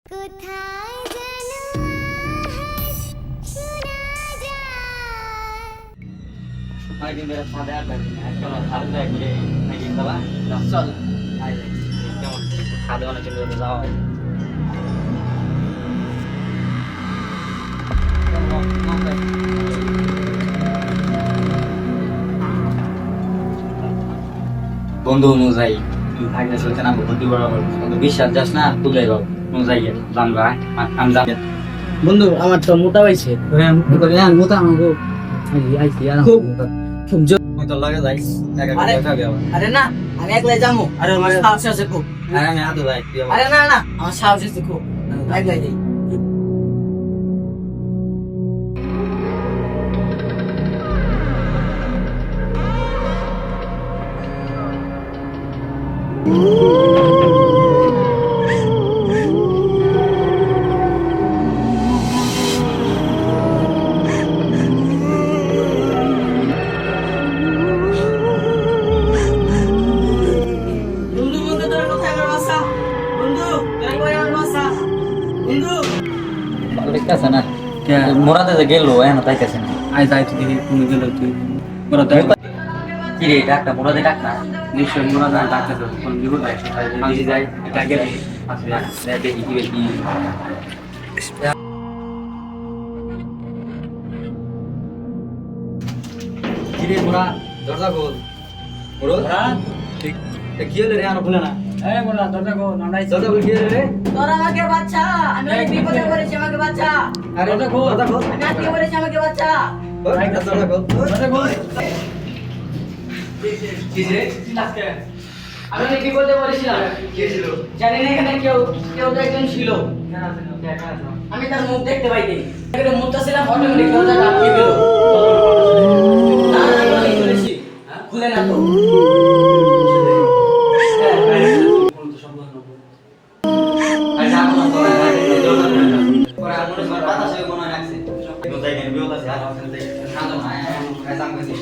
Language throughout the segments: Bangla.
কোথায় যেন আহাস শোনা যায়। কয়েকদিন ধরে ছাদে আড্ডা দিই না, চলো ছাদে যাই ঘুরে নাকি বাবা চল কেমন ছাদে অনেকদিন ধরে যাওয়া হয়। বন্ধু অনুযায়ী ভাগ্য চলছে না ভর্তি বরাবর বিশ্বাস যাস না তুলে যাও অনুযায়ী জানবা আমি যাবো বন্ধু আমার তো মোটা হয়েছে মোটা আমাকে আইছি আর খুব খুব জোর তো লাগে যাইস একা আরে, খাবি আবার আরে না আমি একলাই যাবো আরে আমার মানে- সাহস আছে খুব আরে আমি হাতে যাই তুই আরে না না আমার সাহস আছে খুব একলাই যাই বন্ধু বন্ধু তোরা কোথায় আমার বাসা বন্ধু তোরা কই আমার বাসা বন্ধু দেখতেছে না মোরাতে যে গেল এখন তাইতেছে না আই যাই তুই তুমি গেল তুই বড় তো কি রে ডাক্তার মোরাতে ডাক না নিশ্চয় মোরা না ডাক্তার তো কোন বিপদ আছে আমি যাই এটা গেলে আসলে দেখি কি বেশি কি রে মোরা দরজা খোল মোরা ঠিক কি হলো রে আর বলে না এই মোরা দরজা কো নাড়াই দরজা খোল কি হলো রে তোরা আমাকে বাচ্চা আমি অনেক বিপদে পড়েছি আমাকে বাচ্চা আরে দরজা খোল আমি আজকে পড়েছি আমাকে বাচ্চা দরজা খোল দরজা কো কি রে আজকে আমি অনেক বিপদে পড়েছিলাম কি ছিল জানি না এখানে কেউ কেউ তো একজন ছিল আমি তার মুখ দেখতে পাইনি এখানে মুখটা ছিলাম অটোমেটিক দরজাটা আটকে গেল না না আমি খুলেছি খুলে না তো আরে না না তো পরে আমনে সব পাতা সে মনে রাখছে তো যাই কেন বিও কাছে আর আসলে যাই না তো না আয় সামনে দিই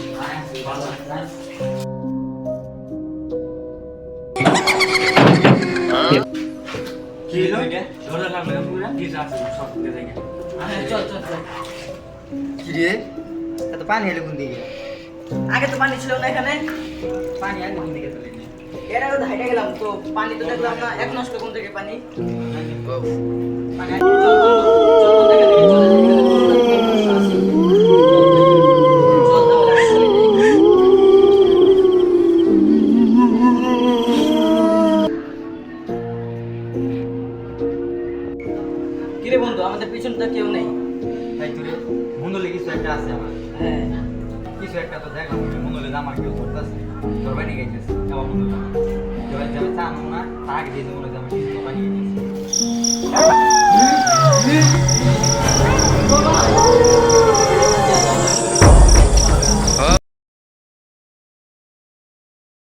কি হলো এটা দরজা লাগবে পুরো কি আছে সব দেখে চল চল চল কি রে এত পানি এলো কোন দিকে আগে তো পানি ছিল না এখানে পানি আর কোন দিকে চলে এর আগে তো হাইটে গেলাম তো পানি তো দেখলাম না এক নষ্ট কোন থেকে পানি পানি চল চল দেখে দেখে চলে চল তাহলে চলে যাই কিরে বন্ধু আমাদের পিছনটা কেউ নেই তাই তুই মন্দলে কিছু একটা আছে আমার হ্যাঁ কিছু একটা তো দেখলাম মন্দলে জামা কেউ করতেছে তোর বাড়ি গেছিস আমার মন্দলে এবার যাবে চান না তাকে দিয়ে মনে জামা কিছু বানিয়ে গেছিস